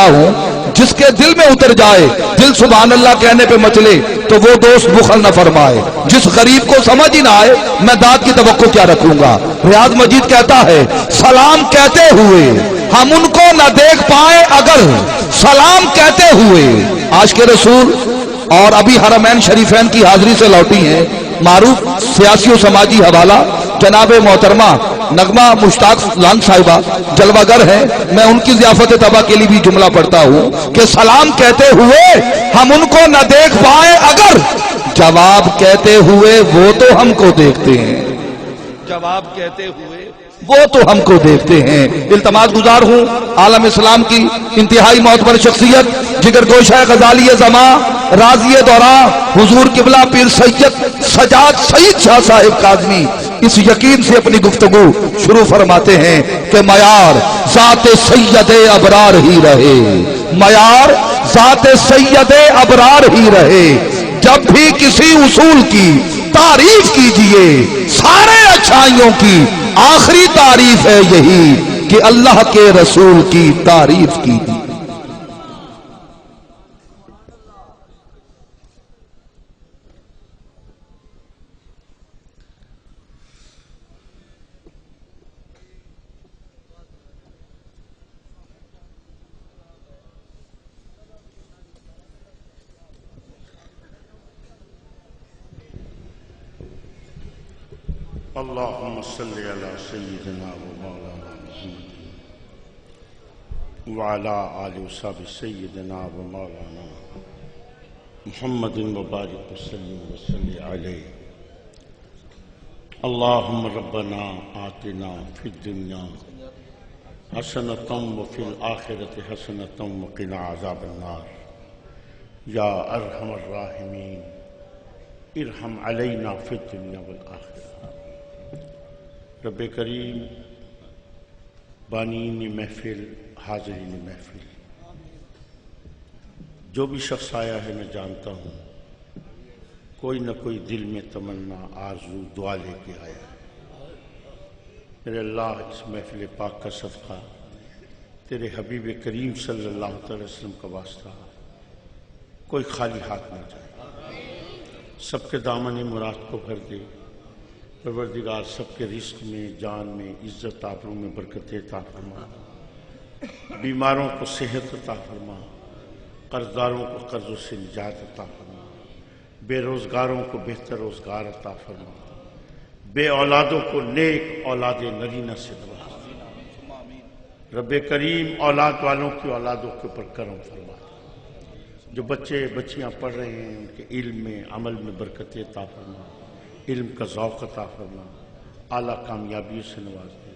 ہوں جس کے دل میں اتر جائے، دل سبحان اللہ کہنے پہ مچلے تو وہ دوست بخل نہ فرمائے۔ جس غریب کو سمجھ ہی نہ آئے میں داد کی توقع کیا رکھوں گا۔ ریاض مجید کہتا ہے سلام کہتے ہوئے ہم ان کو نہ دیکھ پائیں اگر سلام کہتے ہوئے۔ عاشق رسول اور ابھی حرمین شریفین کی حاضری سے لوٹی ہیں معروف سیاسی و سماجی حوالہ جناب محترمہ نغمہ مشتاق لان صاحبہ جلوہ گر ہیں، میں ان کی ضیافت طبع کے لیے بھی جملہ پڑھتا ہوں کہ سلام کہتے ہوئے ہم ان کو نہ دیکھ پائیں اگر جواب کہتے ہوئے وہ تو ہم کو دیکھتے ہیں۔ جواب کہتے ہوئے وہ تو ہم کو دیکھتے ہیں۔ التماس گزار ہوں عالم اسلام کی انتہائی معتبر شخصیت جگر گوشہ غزالی زمان راضی دورہ حضور قبلہ پیر سید سجاد سعید شاہ صاحب کاظمی اس یقین سے اپنی گفتگو شروع فرماتے ہیں کہ معیار ذات سید ابرار ہی رہے، معیار ذات سید ابرار ہی رہے۔ جب بھی کسی اصول کی تعریف کیجئے سارے اچھائیوں کی آخری تعریف ہے یہی کہ اللہ کے رسول کی تعریف کیجئے۔ اللهم صل على سيدنا ومولانا محمد وعلى آل وصحبه سيدنا ومولانا محمد وبارك وسلم عليه اللهم ربنا آتنا في الدنيا حسنة وفي الآخرة حسنة وقنا عذاب النار يا أرحم الراحمين ارحم علينا في الدنيا والآخرة۔ رب کریم بانین محفل حاضرین محفل جو بھی شخص آیا ہے میں جانتا ہوں کوئی نہ کوئی دل میں تمنا آرزو دعا لے کے آیا ہے۔ میرے اللہ اس محفل پاک کا صدقہ تیرے حبیب کریم صلی اللہ علیہ وسلم کا واسطہ کوئی خالی ہاتھ نہ جائے، سب کے دامن مراد کو بھر دے۔ پروردگار سب کے رزق میں جان میں عزت آبرو میں برکت عطا فرما، بیماروں کو صحت عطا فرما، قرضداروں کو قرضوں سے نجات عطا فرما، بے روزگاروں کو بہتر روزگار عطا فرما، بے اولادوں کو نیک اولاد نرینہ سے نواز۔ رب کریم اولاد والوں کی اولادوں کے اوپر کرم فرما، جو بچے بچیاں پڑھ رہے ہیں ان کے علم میں عمل میں برکت عطا فرما، علم کا ذوق عطا فرما، اعلیٰ کامیابی سے نواز دے۔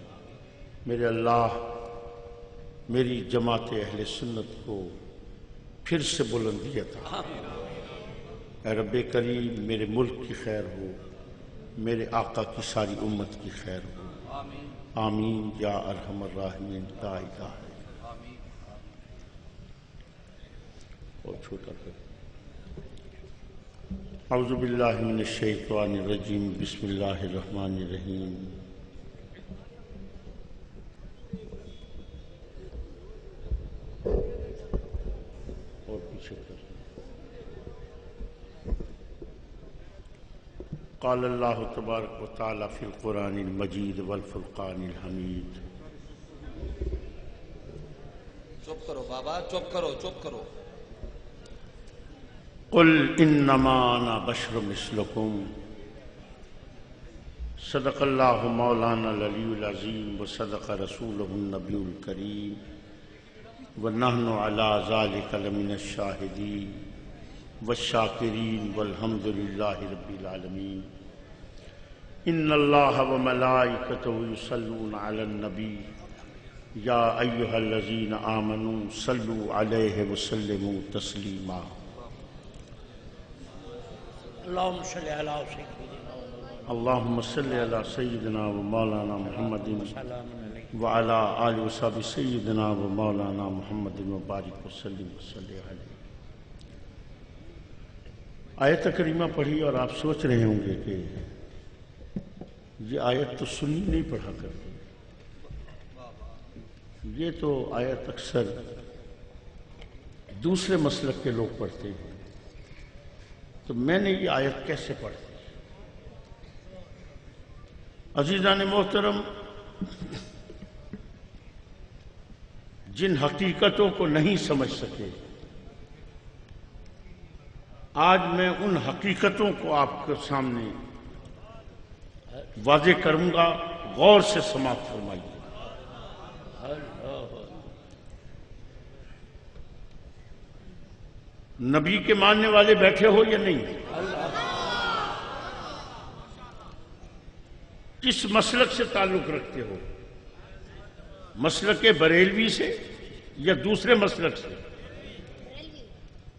میرے اللہ میری جماعت اہل سنت کو پھر سے بلندی عطا، اے رب کریم میرے ملک کی خیر ہو، میرے آقا کی ساری امت کی خیر ہو، آمین یا ارحم الراحمین لا الہ الا اللہ۔ اور چھوٹا کر اعوذ باللہ من الشیطان الرجیم بسم اللہ الرحمن الرحیم۔ اور پیچھے کر قال اللہ تبارک و تعالی فی القرآن المجید والفرقان الحمید۔ چپ کرو بابا، چپ کرو، چپ کرو۔ قل انما انا بشر مثلکم صدق اللہ مولانا العلی العظیم وصدق رسولہ النبی الکریم ونحن علی ذلک لمن الشاہدین والشاکرین والحمد للہ رب العالمین۔ ان اللہ وملائکتہ یصلون علی النبی یا ایہا الذین آمنوا صلوا علیہ وسلموا تسلیما۔ اللهم صل على سيدنا اللهم صل على سيدنا ومولانا محمد وعلى آل وصحبه سيدنا ومولانا محمد وبارك وسلم عليه۔ آیت کریمہ پڑھی اور آپ سوچ رہے ہوں گے کہ یہ آیت تو سنی نہیں پڑھا کرتی، یہ تو آیت اکثر دوسرے مسلک کے لوگ پڑھتے ہیں تو میں نے یہ آیت کیسے پڑھی؟ عزیزان محترم، جن حقیقتوں کو نہیں سمجھ سکے، آج میں ان حقیقتوں کو آپ کے سامنے واضح کروں گا، غور سے سماعت فرمائیے۔ نبی کے ماننے والے بیٹھے ہو یا نہیں؟ کس مسلک سے تعلق رکھتے ہو؟ مسلک بریلوی سے یا دوسرے مسلک سے؟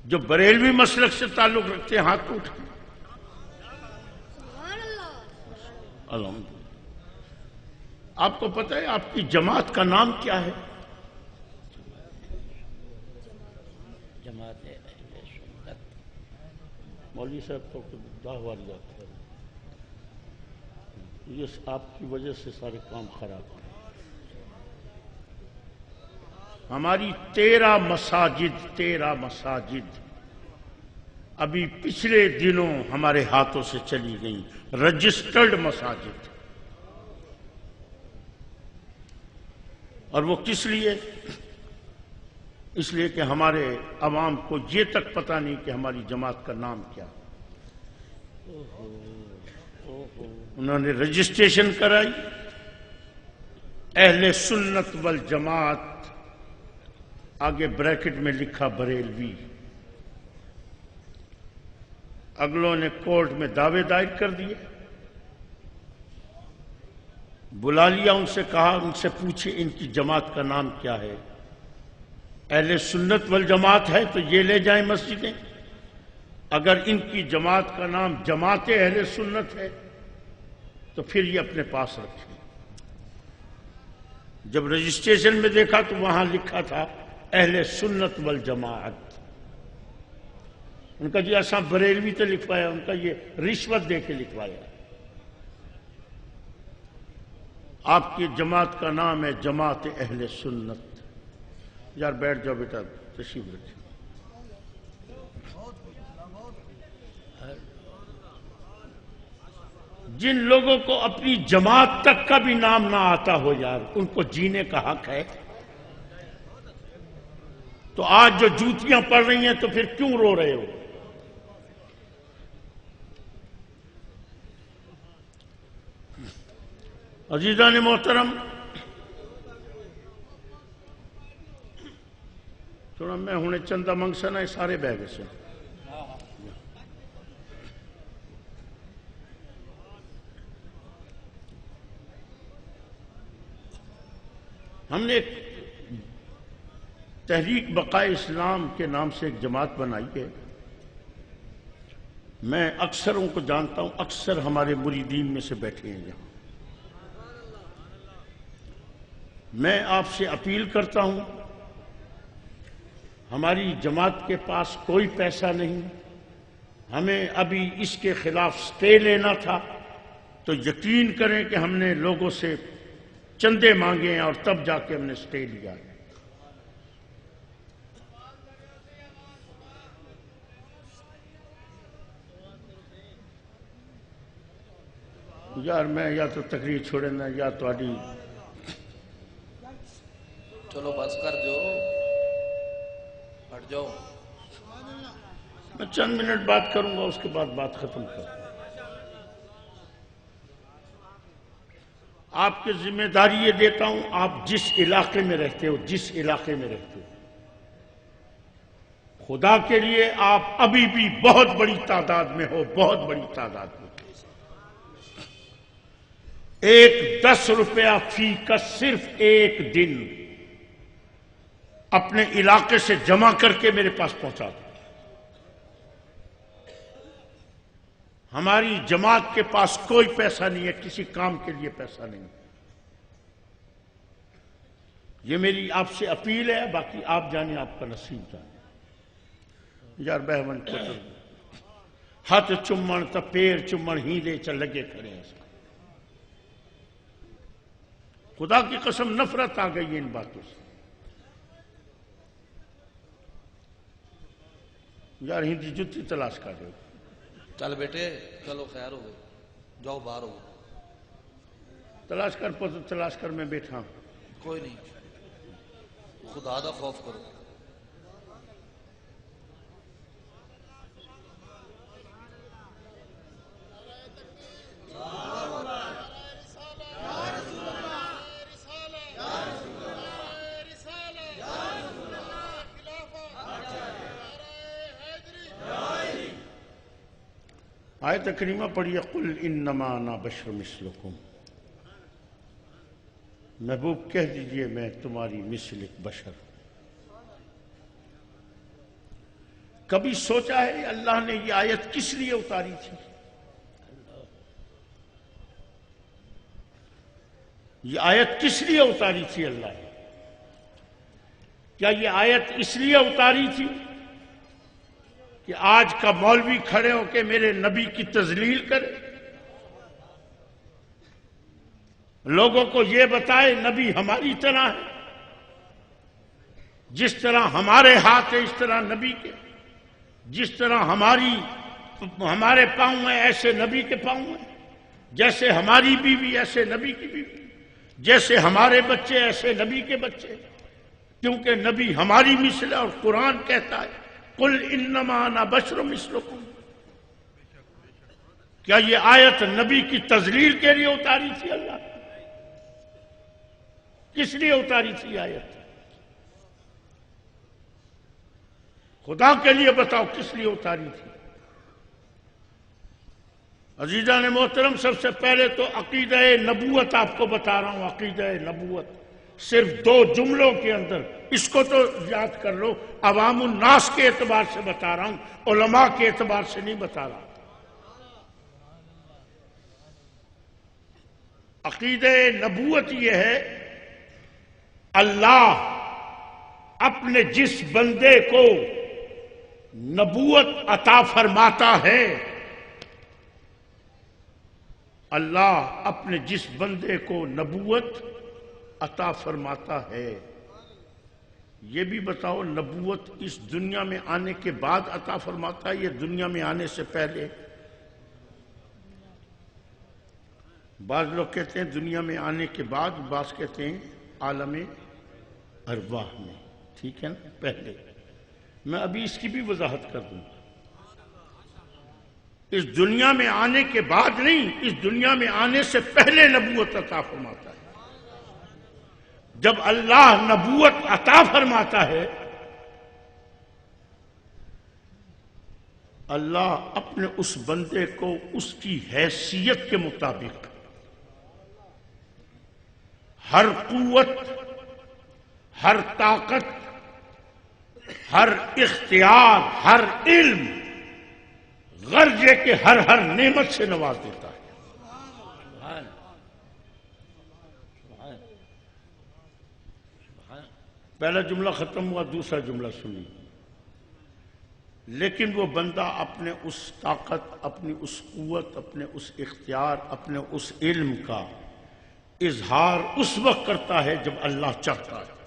جو بریلوی مسلک سے تعلق رکھتے ہیں ہاتھ اٹھائیں۔ الحمدللہ۔ آپ کو پتہ ہے آپ کی جماعت کا نام کیا ہے؟ جماعت اہل سنت۔ مولوی صاحب کو دعوت یاد کریں، یہ آپ کی وجہ سے سارے کام خراب ہیں۔ ہماری 13 مساجد ابھی پچھلے دنوں ہمارے ہاتھوں سے چلی گئیں، رجسٹرڈ مساجد۔ اور وہ کس لیے؟ اس لیے کہ ہمارے عوام کو یہ تک پتہ نہیں کہ ہماری جماعت کا نام کیا۔ انہوں نے رجسٹریشن کرائی، اہل سنت والجماعت، آگے بریکٹ میں لکھا بریلوی۔ اگلوں نے کورٹ میں دعوے دائر کر دیے، بلا لیا، ان سے کہا، ان سے پوچھے ان کی جماعت کا نام کیا ہے؟ اہل سنت والجماعت ہے تو یہ لے جائیں مسجدیں، اگر ان کی جماعت کا نام جماعت اہل سنت ہے تو پھر یہ اپنے پاس رکھیں۔ جب رجسٹریشن میں دیکھا تو وہاں لکھا تھا اہل سنت والجماعت۔ ان کا جی ایسا بریلوی تو لکھوایا، ان کا یہ رشوت دے کے لکھوایا۔ آپ کی جماعت کا نام ہے جماعت اہل سنت۔ یار بیٹھ جاؤ بیٹا، تشریف رکھیں۔ جن لوگوں کو اپنی جماعت تک کا بھی نام نہ آتا ہو یار، ان کو جینے کا حق ہے۔ تو آج جو جوتیاں پڑ رہی ہیں تو پھر کیوں رو رہے ہو؟ عزیزان محترم، تھوڑا میں ہونے چندہ منگسنا ہے سارے بہ گئے سے۔ ہم نے ایک تحریک بقائے اسلام کے نام سے ایک جماعت بنائی ہے۔ میں اکثروں کو جانتا ہوں، اکثر ہمارے مریدین میں سے بیٹھے ہیں یہاں۔ میں آپ سے اپیل کرتا ہوں، ہماری جماعت کے پاس کوئی پیسہ نہیں، ہمیں ابھی اس کے خلاف سٹے لینا تھا، تو یقین کریں کہ ہم نے لوگوں سے چندے مانگے ہیں اور تب جا کے ہم نے سٹے لیا ہے۔ یار میں یا تو تقریر چھوڑنا یا تو چلو بس کر جو، ہٹ جاؤ۔ میں چند منٹ بات کروں گا، اس کے بعد بات ختم کروں گا۔ آپ کی ذمہ داری یہ دیتا ہوں، آپ جس علاقے میں رہتے ہو، خدا کے لیے آپ ابھی بھی بہت بڑی تعداد میں ہو، بہت بڑی تعداد میں۔ ایک 10 روپیہ فی کا صرف ایک دن اپنے علاقے سے جمع کر کے میرے پاس پہنچا دو۔ ہماری جماعت کے پاس کوئی پیسہ نہیں ہے، کسی کام کے لیے پیسہ نہیں۔ یہ میری آپ سے اپیل ہے، باقی آپ جانے، آپ کا نصیب جانے۔ یار بہون پتر ہاتھ چمن تا پیر چمن ہی دے چل لگے کھڑے ہیں۔ خدا کی قسم نفرت آ گئی ہے ان باتوں سے۔ یار ہندی جتی تلاش کر رہے ہو. چل بیٹے چلو خیر ہو گئی جاؤ باہر ہو تلاش کر پتر تلاش کر میں بیٹھا ہوں. کوئی نہیں خدا دا خوف کرو. آیت کریمہ پڑھیے قل انما انا بشر مثلکم. محبوب کہہ دیجئے میں تمہاری مثل ایک بشر. کبھی سوچا ہے اللہ نے یہ آیت کس لیے اتاری تھی؟ یہ آیت کس لیے اتاری تھی اللہ نے؟ کیا یہ آیت اس لیے اتاری تھی کہ آج کا مولوی کھڑے ہو کے میرے نبی کی تذلیل کرے، لوگوں کو یہ بتائے نبی ہماری طرح ہے، جس طرح ہمارے ہاتھ ہے اس طرح نبی کے، جس طرح ہمارے پاؤں ہیں ایسے نبی کے پاؤں ہیں، جیسے ہماری بیوی ایسے نبی کی بیوی، جیسے ہمارے بچے ایسے نبی کے بچے، کیونکہ نبی ہماری مثل ہے. اور قرآن کہتا ہے قل انما انا بشر مثلکم. کیا یہ آیت نبی کی تذلیل کے لیے اتاری تھی اللہ؟ کس لیے اتاری تھی آیت؟ خدا کے لیے بتاؤ کس لیے اتاری تھی؟ عزیزان محترم، سب سے پہلے تو عقیدہ نبوت آپ کو بتا رہا ہوں. عقیدہ نبوت صرف 2 جملوں کے اندر، اس کو تو یاد کر لو. عوام الناس کے اعتبار سے بتا رہا ہوں، علماء کے اعتبار سے نہیں بتا رہا. عقیدہ نبوت یہ ہے اللہ اپنے جس بندے کو نبوت عطا فرماتا ہے، اللہ اپنے جس بندے کو نبوت عطا فرماتا ہے. یہ بھی بتاؤ نبوت اس دنیا میں آنے کے بعد عطا فرماتا ہے یا دنیا میں آنے سے پہلے؟ بعض لوگ کہتے ہیں دنیا میں آنے کے بعد، بعض کہتے ہیں عالم ارواح میں. ٹھیک ہے نا؟ پہلے. میں ابھی اس کی بھی وضاحت کر دوں. اس دنیا میں آنے کے بعد نہیں، اس دنیا میں آنے سے پہلے نبوت عطا فرماتا ہے. جب اللہ نبوت عطا فرماتا ہے، اللہ اپنے اس بندے کو اس کی حیثیت کے مطابق ہر قوت، ہر طاقت، ہر اختیار، ہر علم، غرض یہ کہ ہر نعمت سے نواز دیتا ہے. پہلا جملہ ختم ہوا، دوسرا جملہ سنی. لیکن وہ بندہ اپنے اس طاقت، اپنی اس قوت، اپنے اس اختیار، اپنے اس علم کا اظہار اس وقت کرتا ہے جب اللہ چاہتا ہے.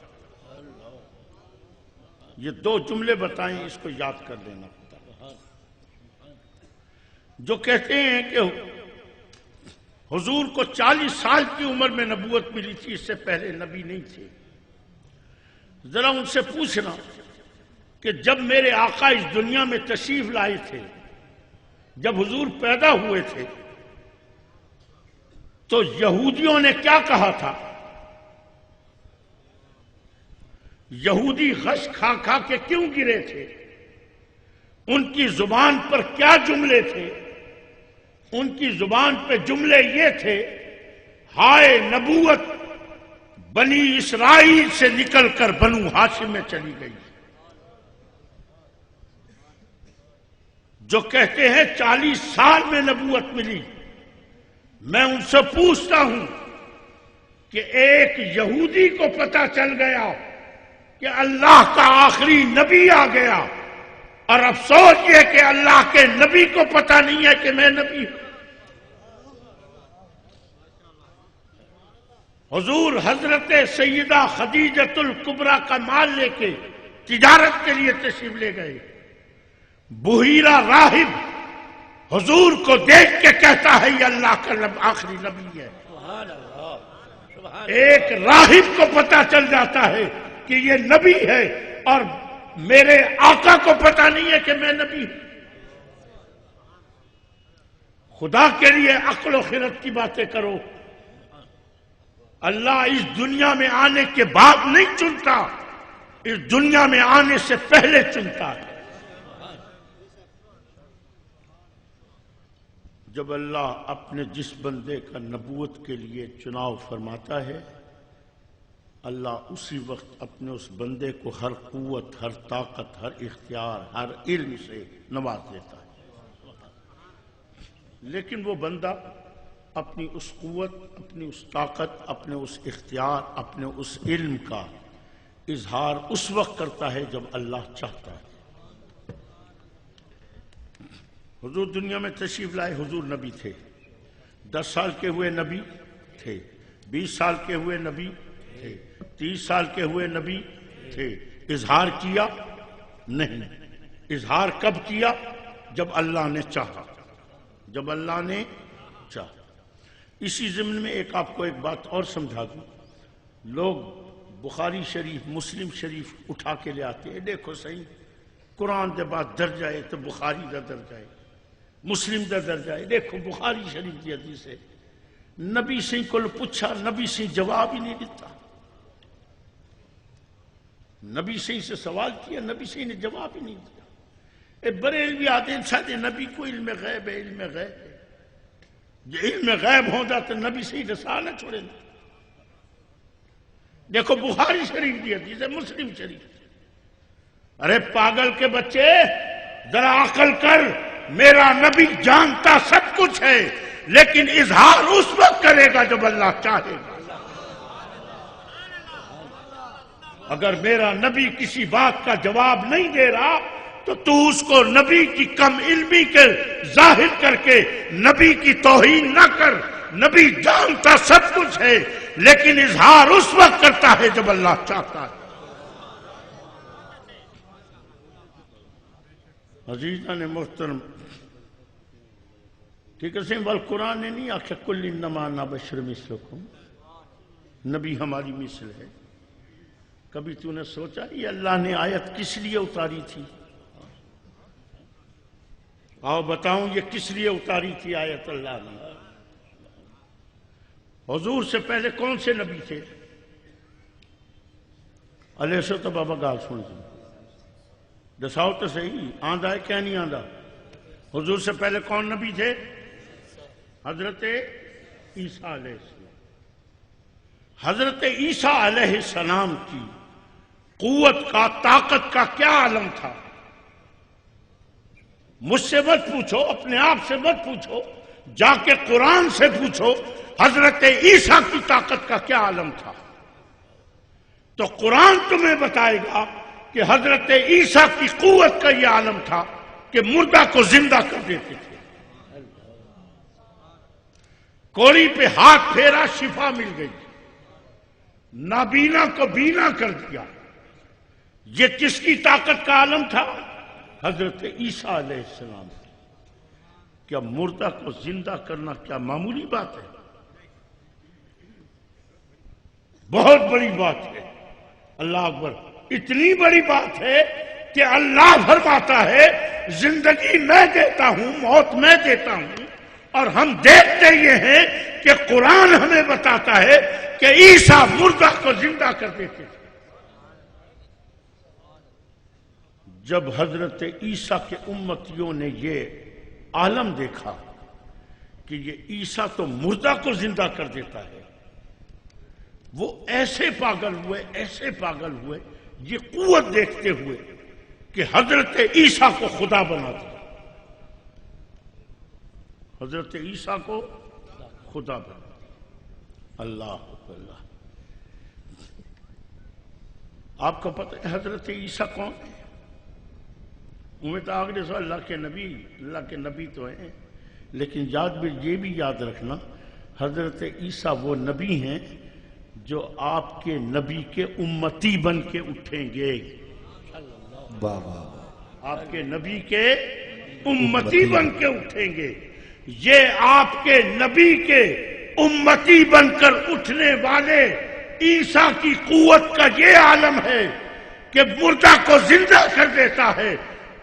یہ 2 جملے بتائیں، اس کو یاد کر لینا. جو کہتے ہیں کہ حضور کو 40 سال کی عمر میں نبوت ملی تھی، اس سے پہلے نبی نہیں تھے. ذرا ان سے پوچھنا کہ جب میرے آقا اس دنیا میں تشریف لائے تھے، جب حضور پیدا ہوئے تھے، تو یہودیوں نے کیا کہا تھا؟ یہودی غش کھا کھا کے کیوں گرے تھے؟ ان کی زبان پر کیا جملے تھے؟ ان کی زبان پہ جملے یہ تھے، ہائے نبوت بنی اسرائیل سے نکل کر بنو ہاشم میں چلی گئی. جو کہتے ہیں 40 سال میں نبوت ملی، میں ان سے پوچھتا ہوں کہ ایک یہودی کو پتہ چل گیا کہ اللہ کا آخری نبی آ گیا، اور افسوس یہ کہ اللہ کے نبی کو پتہ نہیں ہے کہ میں نبی ہوں. حضور حضرت سیدہ خدیجۃ الکبریٰ کا مال لے کے تجارت کے لیے تشریف لے گئے. بحیرہ راہب حضور کو دیکھ کے کہتا ہے یہ اللہ کا آخری نبی ہے. سبحان اللہ سبحان ایک راہب کو پتا چل جاتا ہے کہ یہ نبی ہے اور میرے آقا کو پتا نہیں ہے کہ میں نبی ہوں. خدا کے لیے عقل و خرد کی باتیں کرو. اللہ اس دنیا میں آنے کے بعد نہیں چنتا، اس دنیا میں آنے سے پہلے چنتا ہے. جب اللہ اپنے جس بندے کا نبوت کے لیے چناؤ فرماتا ہے، اللہ اسی وقت اپنے اس بندے کو ہر قوت، ہر طاقت، ہر اختیار، ہر علم سے نواز دیتا ہے. لیکن وہ بندہ اپنی اس قوت، اپنی اس طاقت، اپنے اس اختیار، اپنے اس علم کا اظہار اس وقت کرتا ہے جب اللہ چاہتا ہے. حضور دنیا میں تشریف لائے، حضور نبی تھے. 10 سال کے ہوئے نبی تھے، 20 سال کے ہوئے نبی تھے، 30 سال کے ہوئے نبی تھے. اظہار کیا نہیں. اظہار کب کیا؟ جب اللہ نے چاہا، جب اللہ نے چاہا. اسی ضمن میں آپ کو ایک بات اور سمجھا دوں. لوگ بخاری شریف، مسلم شریف اٹھا کے لے آتے ہیں. دیکھو صحیح، قرآن دے بعد درجہ ہے تو بخاری دا درجہ ہے، مسلم دا درجہ ہے. دیکھو بخاری شریف کی حدیث ہے. نبی سے کو پوچھا، نبی سے جواب ہی نہیں دیتا. نبی سے سوال کیا، نبی سے نے جواب ہی نہیں دیا. بریلوی آتے ہیں سادے نبی کو علم غیب ہے، علم غیب ہے. جو علم غیب ہوتا تو نبی سے ہی رسالہ چھوڑے نا. دیکھو بخاری شریف کی حدیث ہے، مسلم شریف. ارے پاگل کے بچے، ذرا عقل کر. میرا نبی جانتا سب کچھ ہے، لیکن اظہار اس وقت کرے گا جب اللہ چاہے گا. اگر میرا نبی کسی بات کا جواب نہیں دے رہا تو اس کو نبی کی کم علمی کے ظاہر کر کے نبی کی توہین نہ کر. نبی جانتا سب کچھ ہے، لیکن اظہار اس وقت کرتا ہے جب اللہ چاہتا ہے. عزیزان محترم، کہ کسی قرآن نے نہیں آخر کل انما انا بشر مثلکم، نبی ہماری مثل ہے. کبھی تو نے سوچا یہ اللہ نے آیت کس لیے اتاری تھی؟ آؤ بتاؤں یہ کس لیے اتاری تھی آیت اللہ نے؟ حضور سے پہلے کون سے نبی تھے؟ علیہ السلام. بابا گال سن جی، دساؤ تو صحیح، آندہ ہے کیا نہیں آندہ؟ حضور سے پہلے کون نبی تھے؟ حضرت عیسیٰ علیہ السلام. حضرت عیسیٰ علیہ السلام کی قوت کا، طاقت کا کیا عالم تھا؟ مجھ سے مت پوچھو، اپنے آپ سے مت پوچھو، جا کے قرآن سے پوچھو حضرت عیسیٰ کی طاقت کا کیا عالم تھا. تو قرآن تمہیں بتائے گا کہ حضرت عیسیٰ کی قوت کا یہ عالم تھا کہ مردہ کو زندہ کر دیتے تھے. کوڑی پہ ہاتھ پھیرا، شفا مل گئی. نابینا کو بینا کر دیا. یہ کس کی طاقت کا عالم تھا؟ حضرت عیسیٰ علیہ السلام. کیا مردہ کو زندہ کرنا کیا معمولی بات ہے؟ بہت بڑی بات ہے. اللہ اکبر. اتنی بڑی بات ہے کہ اللہ فرماتا ہے زندگی میں دیتا ہوں، موت میں دیتا ہوں. اور ہم دیکھتے یہ ہیں کہ قرآن ہمیں بتاتا ہے کہ عیسیٰ مردہ کو زندہ کر دیتے تھے. جب حضرت عیسیٰ کے امتیوں نے یہ عالم دیکھا کہ یہ عیسیٰ تو مردہ کو زندہ کر دیتا ہے، وہ ایسے پاگل ہوئے، ایسے پاگل ہوئے یہ قوت دیکھتے ہوئے کہ حضرت عیسیٰ کو خدا بنا دیا. حضرت عیسیٰ کو خدا بنا دیا. اللہ اللہ. آپ کو پتہ ہے حضرت عیسیٰ کون ہے؟ تو آگے سو اللہ کے نبی تو ہیں، لیکن یہ بھی یاد رکھنا حضرت عیسیٰ وہ نبی ہیں جو آپ کے نبی کے امتی بن کے اٹھیں گے. آپ کے نبی کے امتی بن کے اٹھیں گے. یہ آپ کے نبی کے امتی بن کر اٹھنے والے عیسیٰ کی قوت کا یہ عالم ہے کہ مردہ کو زندہ کر دیتا ہے،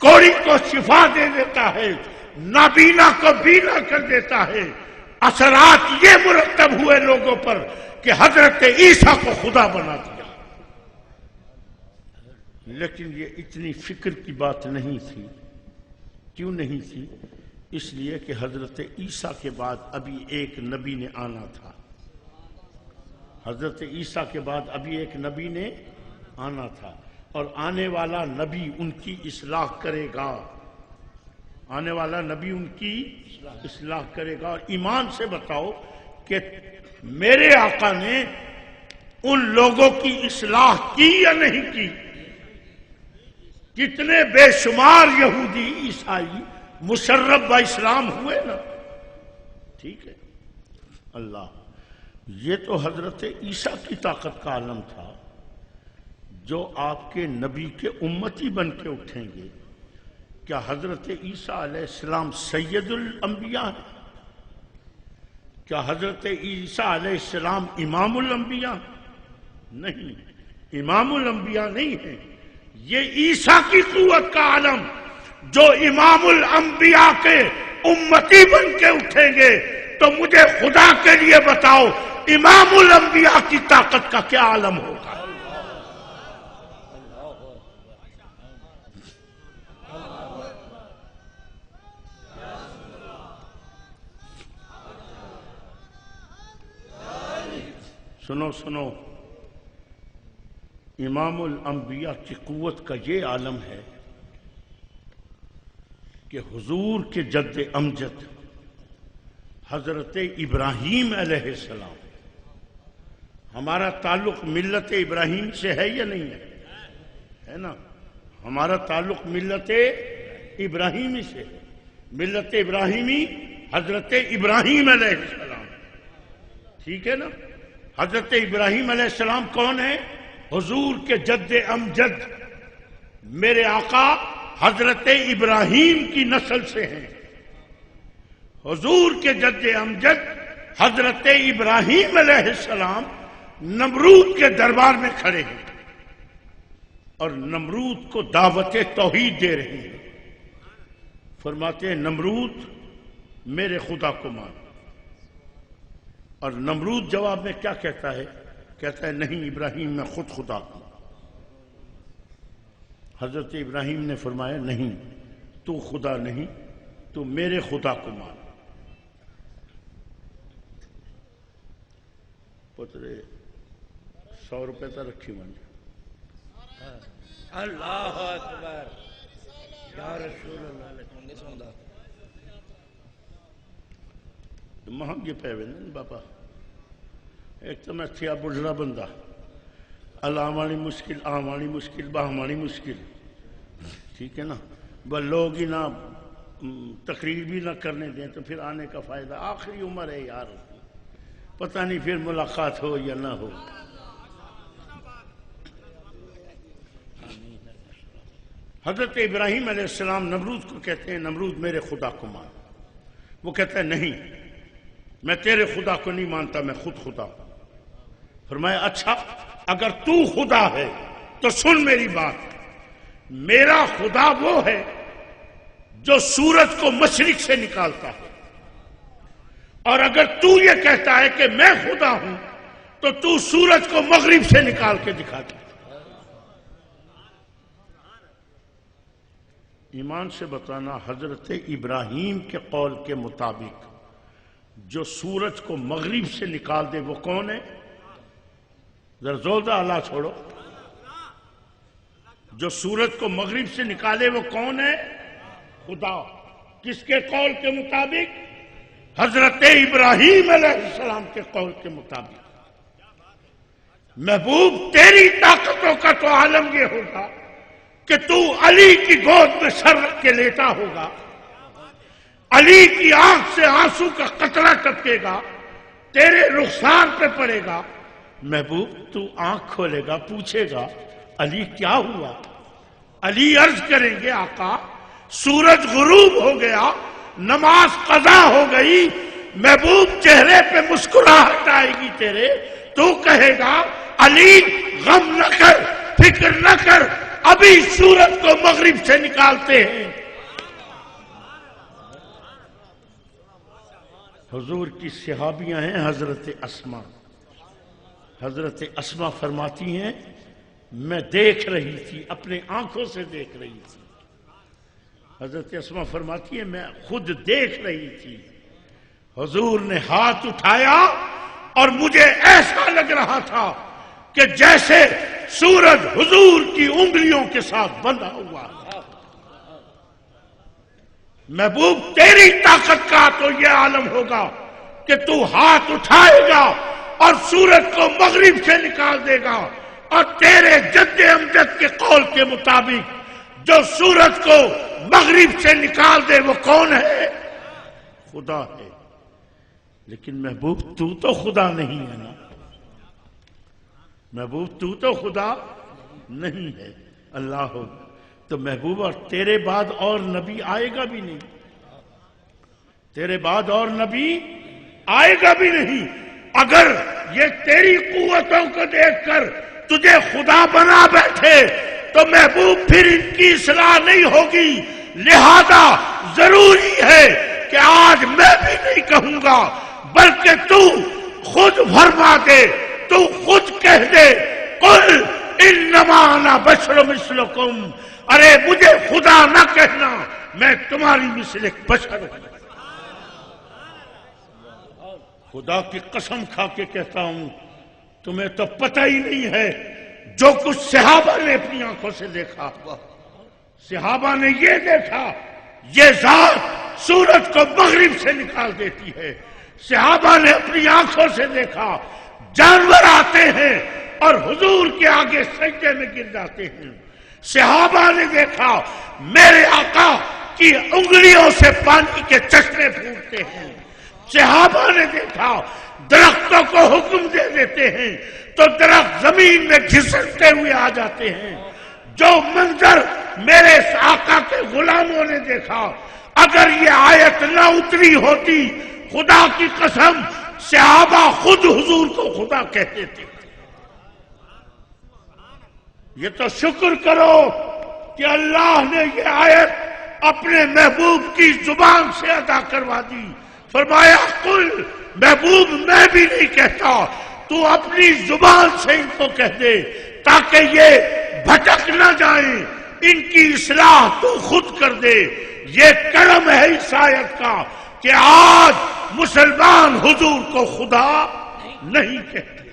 کوڑی کو شفا دے دیتا ہے، نابینا کو بینا کر دیتا ہے. اثرات یہ مرتب ہوئے لوگوں پر کہ حضرت عیسیٰ کو خدا بنا دیا. لیکن یہ اتنی فکر کی بات نہیں تھی. کیوں نہیں تھی؟ اس لیے کہ حضرت عیسیٰ کے بعد ابھی ایک نبی نے آنا تھا. حضرت عیسیٰ کے بعد ابھی ایک نبی نے آنا تھا، اور آنے والا نبی ان کی اصلاح کرے گا. آنے والا نبی ان کی اصلاح کرے گا. اور ایمان سے بتاؤ کہ میرے آقا نے ان لوگوں کی اصلاح کی یا نہیں کی؟ کتنے بے شمار یہودی عیسائی مشرف با اسلام ہوئے نا. ٹھیک ہے. اللہ، یہ تو حضرت عیسیٰ کی طاقت کا عالم تھا جو آپ کے نبی کے امتی بن کے اٹھیں گے. کیا حضرت عیسیٰ علیہ السلام سید الانبیاء ہیں؟ کیا حضرت عیسیٰ علیہ السلام امام الانبیاء؟ نہیں، امام الانبیاء نہیں ہیں. یہ عیسیٰ کی قوت کا عالم جو امام الانبیاء کے امتی بن کے اٹھیں گے. تو مجھے خدا کے لیے بتاؤ امام الانبیاء کی طاقت کا کیا عالم ہوگا؟ سنو سنو، امام الانبیاء کی قوت کا یہ عالم ہے کہ حضور کے جد امجد حضرت ابراہیم علیہ السلام، ہمارا تعلق ملت ابراہیم سے ہے یا نہیں ہے نا؟ ہمارا تعلق ملت ابراہیمی سے. ملت ابراہیمی حضرت ابراہیم علیہ السلام. ٹھیک ہے نا؟ حضرت ابراہیم علیہ السلام کون ہے؟ حضور کے جد امجد میرے آقا حضرت ابراہیم کی نسل سے ہیں. حضور کے جد امجد حضرت ابراہیم علیہ السلام نمرود کے دربار میں کھڑے ہیں اور نمرود کو دعوت توحید دے رہے ہیں. فرماتے ہیں نمرود میرے خدا کو مان. اور نمرود جواب میں کیا کہتا ہے؟ کہتا ہے نہیں ابراہیم میں خود خدا ہوں. حضرت ابراہیم نے فرمایا نہیں، تو خدا نہیں، تو میرے خدا کو مان. پترے 100 روپے تا رکھی من. اللہ اکبر یا رسول اللہ. مہنگے پہ بابا. ایک تو میں تھیا بڑھڑا بندہ، علامانی مشکل، آمانی مشکل، باہمانی مشکل. ٹھیک ہے نا؟ بس لوگ ہی نہ تقریر بھی نہ کرنے دیں تو پھر آنے کا فائدہ. آخری عمر ہے یار، پتہ نہیں پھر ملاقات ہو یا نہ ہو. حضرت ابراہیم علیہ السلام نمرود کو کہتے ہیں نمرود میرے خدا کو مان. وہ کہتا ہے نہیں، میں تیرے خدا کو نہیں مانتا، میں خود خدا ہوں. فرمایا اچھا اگر تو خدا ہے تو سن میری بات. میرا خدا وہ ہے جو سورج کو مشرق سے نکالتا ہے، اور اگر تو یہ کہتا ہے کہ میں خدا ہوں تو تو سورج کو مغرب سے نکال کے دکھاتا ہے. ایمان سے بتانا حضرت ابراہیم کے قول کے مطابق جو سورج کو مغرب سے نکال دے وہ کون ہے؟ ذرا زوردہ اللہ چھوڑو. جو سورج کو مغرب سے نکالے وہ کون ہے؟ خدا. کس کے قول کے مطابق؟ حضرت ابراہیم علیہ السلام کے قول کے مطابق. محبوب تیری طاقتوں کا تو عالم یہ ہوگا کہ تو علی کی گود میں سر رکھ کے لیٹا ہوگا، علی کی آنکھ سے آنسو کا قطرہ ٹپکے گا، تیرے رخسار پہ پڑے گا. محبوب تو آنکھ کھولے گا، پوچھے گا علی کیا ہوا؟ علی عرض کریں گے آقا سورج غروب ہو گیا، نماز قضا ہو گئی، محبوب چہرے پہ مسکراہٹ آئے گی تیرے، تو کہے گا علی غم نہ کر، فکر نہ کر، ابھی سورج کو مغرب سے نکالتے ہیں۔ حضور کی صحابیاں ہیں حضرت اسماء، حضرت اسماء فرماتی ہیں میں دیکھ رہی تھی، اپنے آنکھوں سے دیکھ رہی تھی۔ حضرت اسماء فرماتی ہیں میں خود دیکھ رہی تھی، حضور نے ہاتھ اٹھایا اور مجھے ایسا لگ رہا تھا کہ جیسے سورج حضور کی انگلیوں کے ساتھ بندھا ہوا۔ محبوب تیری طاقت کا تو یہ عالم ہوگا کہ تو ہاتھ اٹھائے گا اور سورج کو مغرب سے نکال دے گا، اور تیرے جد امجد کے قول کے مطابق جو سورج کو مغرب سے نکال دے وہ کون ہے؟ خدا ہے۔ لیکن محبوب تو تو خدا نہیں ہے نا، محبوب تو تو خدا نہیں ہے، اللہ ہو تو محبوب اور تیرے بعد اور نبی آئے گا بھی نہیں، تیرے بعد اور نبی آئے گا بھی نہیں۔ اگر یہ تیری قوتوں کو دیکھ کر تجھے خدا بنا بیٹھے تو محبوب پھر ان کی اصلاح نہیں ہوگی، لہذا ضروری ہے کہ آج میں بھی نہیں کہوں گا بلکہ تو خود فرما دے، تو خود کہہ دے قل انما انا بشر مثلکم، ارے مجھے خدا نہ کہنا، میں تمہاری مثل ایک بشر ہوں۔ خدا کی قسم کھا کے کہتا ہوں تمہیں تو پتہ ہی نہیں ہے جو کچھ صحابہ نے اپنی آنکھوں سے دیکھا۔ صحابہ نے یہ دیکھا یہ ذات سورج کو مغرب سے نکال دیتی ہے، صحابہ نے اپنی آنکھوں سے دیکھا جانور آتے ہیں اور حضور کے آگے سجدے میں گر جاتے ہیں، صحابہ نے دیکھا میرے آقا کی انگلیوں سے پانی کے چشمے پھوٹتے ہیں، صحابہ نے دیکھا درختوں کو حکم دے دیتے ہیں تو درخت زمین میں گھسٹتے ہوئے آ جاتے ہیں۔ جو منظر میرے آقا کے غلاموں نے دیکھا، اگر یہ آیت نہ اتری ہوتی خدا کی قسم صحابہ خود حضور کو خدا کہتے تھے۔ یہ تو شکر کرو کہ اللہ نے یہ آیت اپنے محبوب کی زبان سے ادا کروا دی۔ فرمایا قل، محبوب میں بھی نہیں کہتا، تو اپنی زبان سے ان کو کہہ دے تاکہ یہ بھٹک نہ جائیں، ان کی اصلاح تو خود کر دے۔ یہ کرم ہے اس آیت کا کہ آج مسلمان حضور کو خدا نہیں کہتے۔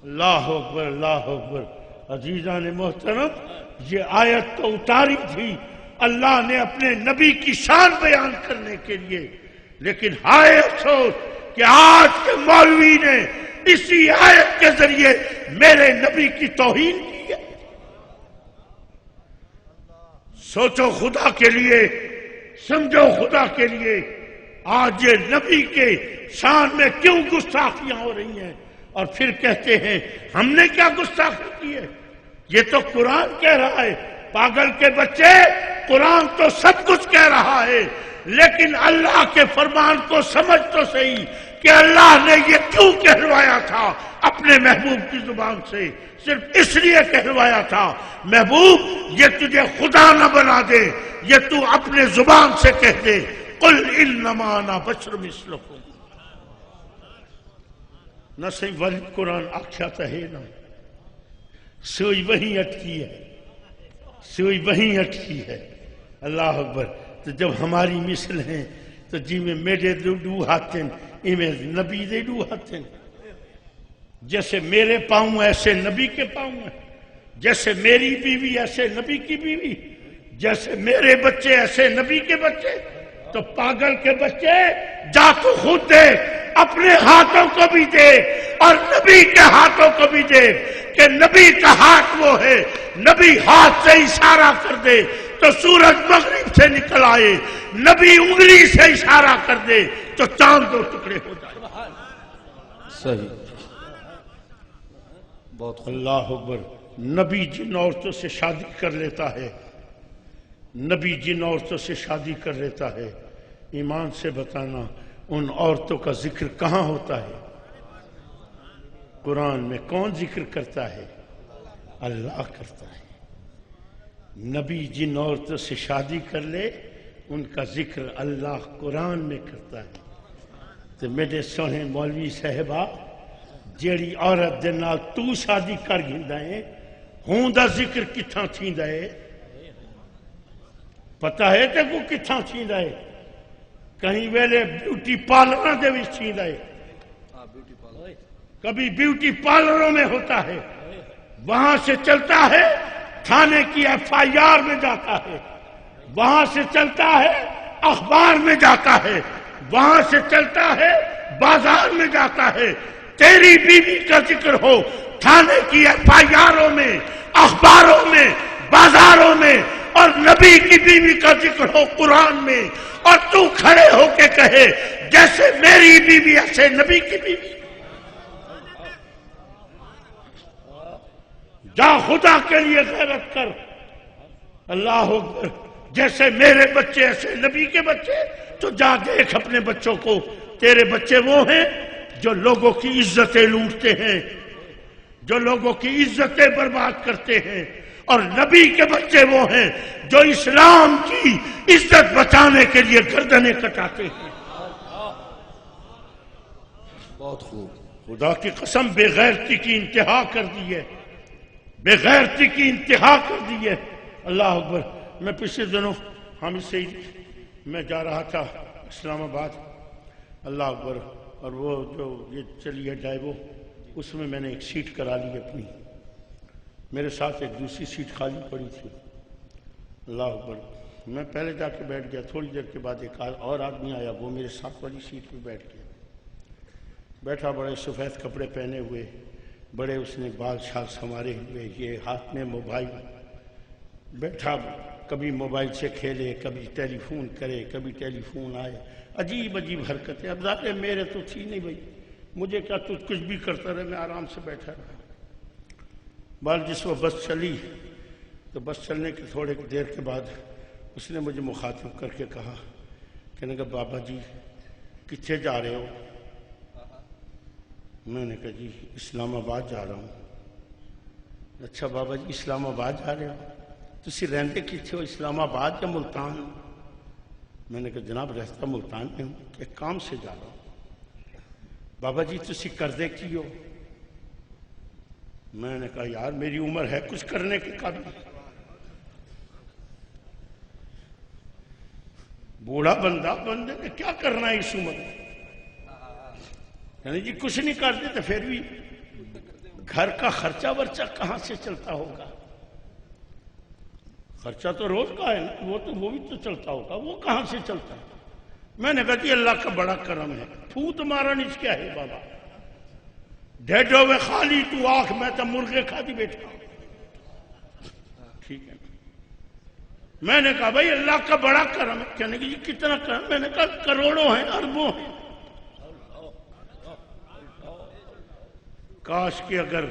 اللہ اکبر، اللہ اکبر۔ عزیزان محترم، یہ آیت تو اتاری تھی اللہ نے اپنے نبی کی شان بیان کرنے کے لیے، لیکن ہائے افسوس کہ آج کے مولوی نے اسی آیت کے ذریعے میرے نبی کی توہین کی ہے۔ سوچو خدا کے لیے، سمجھو خدا کے لیے، آج یہ نبی کے شان میں کیوں گستاخیاں ہو رہی ہیں، اور پھر کہتے ہیں ہم نے کیا گستاخی کی ہے؟ یہ تو قرآن کہہ رہا ہے۔ پاگل کے بچے، قرآن تو سب کچھ کہہ رہا ہے، لیکن اللہ کے فرمان کو سمجھ تو صحیح کہ اللہ نے یہ کیوں کہلوایا تھا اپنے محبوب کی زبان سے؟ صرف اس لیے کہلوایا تھا محبوب یہ تجھے خدا نہ بنا دے، یہ تو اپنے زبان سے کہہ دے قل انما انا بشر مثلکم۔ نہ صحیح ولی قرآن آکھیا تو ہے نا، سوئی وہیں اٹکی ہے، سوئی وہیں اٹکی ہے۔ اللہ اکبر۔ تو جب ہماری مثل ہیں تو جی میں میرے ڈو ہاتھیں ایمیں نبی دے ڈو ہاتھیں، جیسے میرے پاؤں ایسے نبی کے پاؤں ہیں، جیسے میری بیوی ایسے نبی کی بیوی، جیسے میرے بچے ایسے نبی کے بچے۔ تو پاگل کے بچے جا تو خود دے، اپنے ہاتھوں کو بھی دے اور نبی کے ہاتھوں کو بھی دے، کہ نبی کا ہاتھ وہ ہے، نبی ہاتھ سے اشارہ کر دے تو سورج مغرب سے نکل آئے، نبی انگلی سے اشارہ کر دے تو چاند دو ٹکڑے ہو جائے۔ صحیح، بہت اللہ اکبر۔ نبی جن عورتوں سے شادی کر لیتا ہے، نبی جن عورتوں سے شادی کر لیتا ہے، ایمان سے بتانا ان عورتوں کا ذکر کہاں ہوتا ہے؟ قرآن میں کون ذکر کرتا ہے؟ اللہ کرتا ہے۔ نبی جن عورتوں سے شادی کر لے ان کا ذکر اللہ قرآن میں کرتا ہے۔ تو میرے سونے مولوی صاحبہ، جیڑی عورت دے نال تو شادی کر گھندا ہے ہوں دا ذکر کتھاں تھیندا ہے؟ پتہ ہے تے کو کتھاں تھیندا ہے؟ کہیں ویلے بیوٹی پارلر دے وچ تھیندا ہے، کبھی بیوٹی پارلروں میں ہوتا ہے، وہاں سے چلتا ہے تھانے کی FIR میں جاتا ہے، وہاں سے چلتا ہے اخبار میں جاتا ہے، وہاں سے چلتا ہے بازار میں جاتا ہے۔ تیری بیوی کا ذکر ہو تھانے کی FIRوں میں، اخباروں میں، بازاروں میں، اور نبی کی بیوی کا ذکر ہو قرآن میں، اور تو کھڑے ہو کے کہے جیسے میری بیوی ایسے نبی کی بیوی۔ جا خدا کے لیے غیرت کر، اللہ اکبر، جیسے میرے بچے ایسے نبی کے بچے۔ تو جا دیکھ اپنے بچوں کو، تیرے بچے وہ ہیں جو لوگوں کی عزتیں لوٹتے ہیں، جو لوگوں کی عزتیں برباد کرتے ہیں، اور نبی کے بچے وہ ہیں جو اسلام کی عزت بچانے کے لیے گردنیں کٹاتے ہیں۔ بہت خوب۔ خدا کی قسم بے غیرتی کی انتہا کر دی ہے، بے غیرتی کی انتہا کر دی ہے۔ اللہ اکبر۔ میں پچھلے دنوں حامد سے میں جا رہا تھا اسلام آباد، اللہ اکبر، اور وہ جو یہ چلی ہے ڈائیو، اس میں میں نے ایک سیٹ کرا لی اپنی، میرے ساتھ ایک دوسری سیٹ خالی پڑی تھی، اللہ اکبر۔ میں پہلے جا کے بیٹھ گیا، تھوڑی دیر کے بعد ایک اور آدمی آیا، وہ میرے ساتھ والی سیٹ پہ بیٹھ گیا، بیٹھا، بڑے سفید کپڑے پہنے ہوئے، بڑے اس نے بال شال سنوارے ہوئے، یہ ہاتھ میں موبائل، بیٹھا، کبھی موبائل سے کھیلے، کبھی ٹیلی فون کرے، کبھی ٹیلی فون آئے، عجیب عجیب حرکتیں۔ اب ذات میرے تو تھی نہیں بھائی، مجھے کیا تو کچھ بھی کرتا رہے، میں آرام سے بیٹھا رہا۔ بال جس وہ بس چلی تو بس چلنے کے تھوڑے دیر کے بعد اس نے مجھے مخاطب کر کے کہا، کہنے کہ بابا جی کتنے جا رہے ہو؟ میں نے کہا جی اسلام آباد جا رہا ہوں۔ اچھا بابا جی اسلام آباد جا رہے ہو؟ تسی رہندے کتنے ہو، اسلام آباد یا ملتان؟ میں نے کہا جناب رہتا ملتان میں ہوں، ایک کام سے جا رہا ہوں۔ بابا جی تسی کردے کی ہو؟ میں نے کہا یار میری عمر ہے کچھ کرنے کے قابل، بوڑھا بندے نے کیا کرنا ہے اس عمر میں؟ یعنی جی کچھ نہیں کرتے تو پھر بھی گھر کا خرچہ ورچہ کہاں سے چلتا ہوگا؟ خرچہ تو روز کا ہے نا، وہ بھی تو چلتا ہوگا، وہ کہاں سے چلتا ہے؟ میں نے کہا جی اللہ کا بڑا کرم ہے، پھوت مارا نیچ کیا ہے بابا، ڈھیڈو میں خالی تو آنکھ میں تو مرغے کھا دی بیٹھا ہوں، ٹھیک ہے۔ میں نے کہا بھائی اللہ کا بڑا کرم ہے، کہنے کہ جی کتنا کرم؟ میں نے کہا کروڑوں ہیں، اربوں ہیں۔ کاش کہ اگر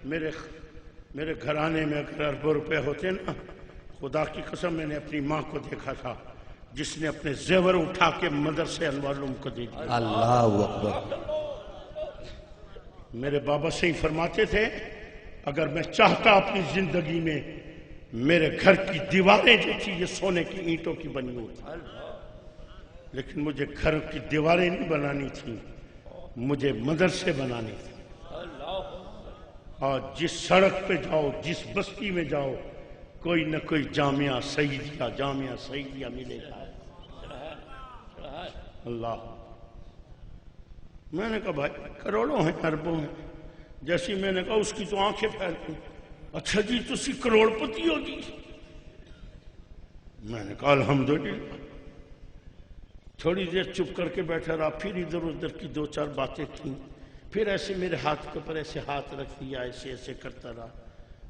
میرے گھرانے میں اگر اربوں روپے ہوتے نا، خدا کی قسم میں نے اپنی ماں کو دیکھا تھا جس نے اپنے زیور اٹھا کے مدرسے انوار العلوم کو دے دیا۔ اللہ اکبر۔ میرے بابا سے ہی فرماتے تھے اگر میں چاہتا اپنی زندگی میں میرے گھر کی دیواریں جو تھی یہ سونے کی اینٹوں کی بنی ہوتی، لیکن مجھے گھر کی دیواریں نہیں بنانی تھیں، مجھے مدرسے بنانے تھے۔ اور جس سڑک پہ جاؤ، جس بستی میں جاؤ، کوئی نہ کوئی جامعہ سعیدیہ ملے گا۔ اللہ، میں نے کہا بھائی کروڑوں ہیں، اربوں ہیں، جیسی میں نے کہا اس کی تو آنکھیں پھیل گئی۔ اچھا جی تسی کروڑ پتی ہو جی؟ میں نے کہا الحمدللہ۔ تھوڑی دیر چپ کر کے بیٹھا رہا، پھر ادھر ادھر کی دو چار باتیں تھیں، پھر ایسے میرے ہاتھ کے اوپر ایسے ہاتھ رکھ دیا، ایسے ایسے کرتا رہا۔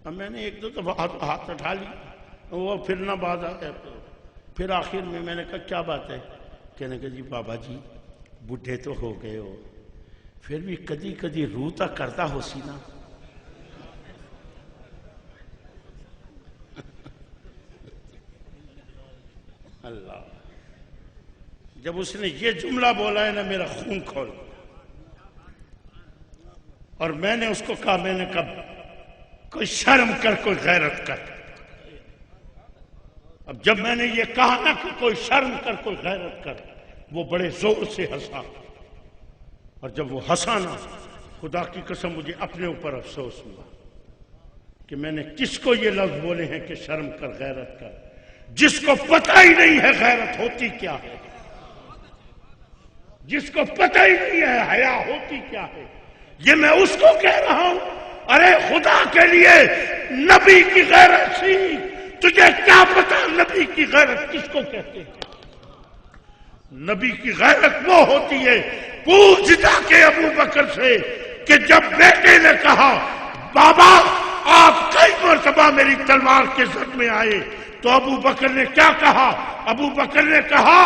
اب میں نے ایک دو دفعہ ہاتھ اٹھا لی، وہ پھر نہ بات آ گیا، پھر آخر میں نے کہا کیا بات ہے؟ کہنے کہ جی بابا جی بڈھے تو ہو گئے ہو، پھر بھی کدی کدی روح تا کرتا ہو سی نا۔ اللہ، جب اس نے یہ جملہ بولا ہے نا میرا خون کھول، اور میں نے اس کو کہا، میں نے کہا کوئی شرم کر، کوئی غیرت کر۔ اب جب میں نے یہ کہا نا کہ کوئی شرم کر، کوئی غیرت کر، وہ بڑے زور سے ہنسا، اور جب وہ ہنسا نا، خدا کی قسم مجھے اپنے اوپر افسوس ہوا کہ میں نے کس کو یہ لفظ بولے ہیں کہ شرم کر، غیرت کر، جس کو پتہ ہی نہیں ہے غیرت ہوتی کیا ہے، جس کو پتہ ہی نہیں ہے حیا ہوتی کیا ہے۔ یہ میں اس کو کہہ رہا ہوں، ارے خدا کے لیے نبی کی غیرت سیکھ، تجھے کیا پتا نبی کی غیرت کس کو کہتے ہیں؟ نبی کی غیرت وہ ہوتی ہے، پوچھ جا کے ابو بکر سے کہ جب بیٹے نے کہا بابا آپ کئی مرتبہ میری تلوار کے زد میں آئے، تو ابو بکر نے کیا کہا؟ ابو بکر نے کہا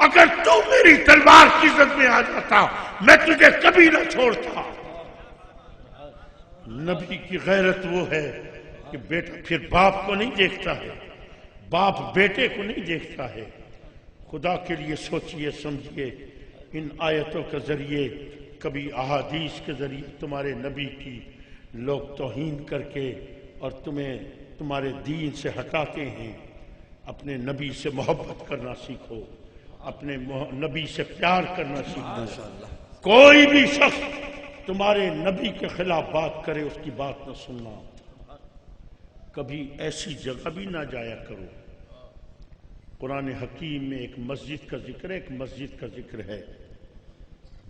اگر تو میری تلوار کی زد میں آ جاتا میں تجھے کبھی نہ چھوڑتا۔ نبی کی غیرت وہ ہے کہ بیٹا پھر باپ کو نہیں دیکھتا ہے، باپ بیٹے کو نہیں دیکھتا ہے۔ خدا کے لیے سوچئے سمجھئے، ان آیتوں کے ذریعے، کبھی احادیث کے ذریعے تمہارے نبی کی لوگ توہین کر کے اور تمہیں تمہارے دین سے ہٹاتے ہیں۔ اپنے نبی سے محبت کرنا سیکھو، اپنے نبی سے پیار کرنا سیکھو۔ کوئی بھی شخص تمہارے نبی کے خلاف بات کرے اس کی بات نہ سننا، کبھی ایسی جگہ بھی نہ جایا کرو۔ قرآن حکیم میں ایک مسجد کا ذکر ہے، ایک مسجد کا ذکر ہے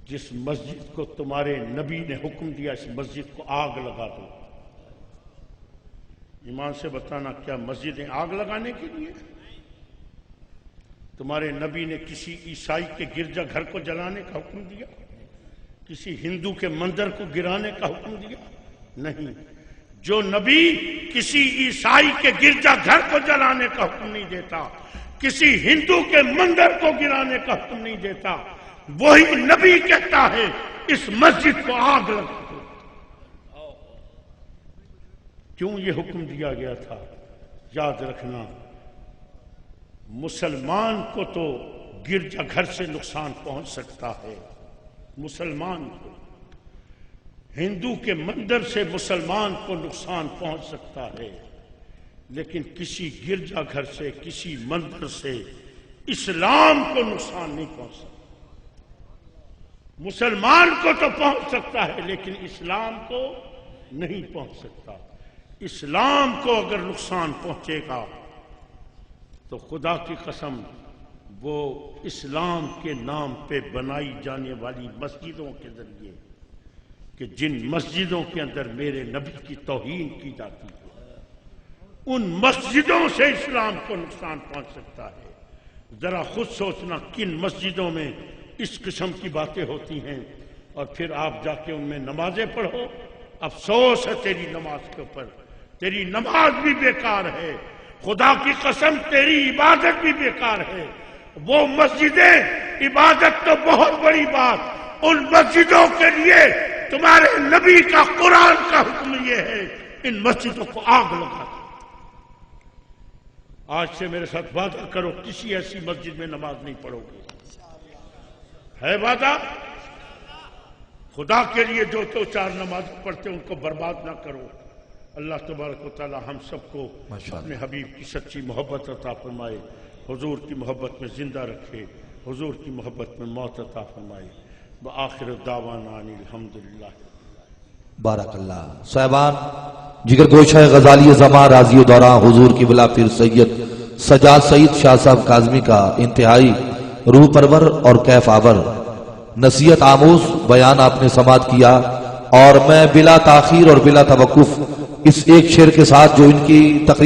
جس مسجد کو تمہارے نبی نے حکم دیا اس مسجد کو آگ لگا دو۔ ایمان سے بتانا کیا مسجدیں آگ لگانے کے لیے؟ تمہارے نبی نے کسی عیسائی کے گرجا گھر کو جلانے کا حکم دیا؟ کسی ہندو کے مندر کو گرانے کا حکم دیا؟ نہیں۔ جو نبی کسی عیسائی کے گرجا گھر کو جلانے کا حکم نہیں دیتا، کسی ہندو کے مندر کو گرانے کا حکم نہیں دیتا، وہی نبی کہتا ہے اس مسجد کو آگ لگا دو۔ کیوں یہ حکم دیا گیا تھا؟ یاد رکھنا، مسلمان کو تو گرجا گھر سے نقصان پہنچ سکتا ہے، مسلمان کو، ہندو کے مندر سے مسلمان کو نقصان پہنچ سکتا ہے، لیکن کسی گرجا گھر سے، کسی مندر سے اسلام کو نقصان نہیں پہنچ سکتا۔ مسلمان کو تو پہنچ سکتا ہے لیکن اسلام کو نہیں پہنچ سکتا۔ اسلام کو اگر نقصان پہنچے گا تو خدا کی قسم وہ اسلام کے نام پہ بنائی جانے والی مسجدوں کے ذریعے، کہ جن مسجدوں کے اندر میرے نبی کی توہین کی جاتی ہے، ان مسجدوں سے اسلام کو نقصان پہنچ سکتا ہے۔ ذرا خود سوچنا کن مسجدوں میں اس قسم کی باتیں ہوتی ہیں، اور پھر آپ جا کے ان میں نمازیں پڑھو۔ افسوس ہے تیری نماز کے اوپر، تیری نماز بھی بیکار ہے، خدا کی قسم تیری عبادت بھی بیکار ہے۔ وہ مسجدیں، عبادت تو بہت بڑی بات، ان مسجدوں کے لیے تمہارے نبی کا قرآن کا حکم یہ ہے ان مسجدوں کو آگ لگا دو۔ آج سے میرے ساتھ وعدہ کرو کسی ایسی مسجد میں نماز نہیں پڑھو گے، ہے وعدہ؟ خدا کے لیے جو تو چار نماز پڑھتے ان کو برباد نہ کرو۔ اللہ تبارک و تعالی ہم سب کو اپنے حبیب کی سچی محبت عطا فرمائے، حضور کی محبت میں زندہ رکھے، حضور کی محبت میں موت عطا فرمائے۔ وآخر دعوانا ان الحمدللہ۔ بارک اللہ۔ صاحبان جگر گوشہ غزالی زمان راضی و دوران حضور کی بلا پیر سید سجاد سعید شاہ صاحب کاظمی کا انتہائی روح پرور اور کیف آور نصیحت آموز بیان آپ نے سماعت کیا، اور میں بلا تاخیر اور بلا توقف اس ایک شعر کے ساتھ جو ان کی تقریر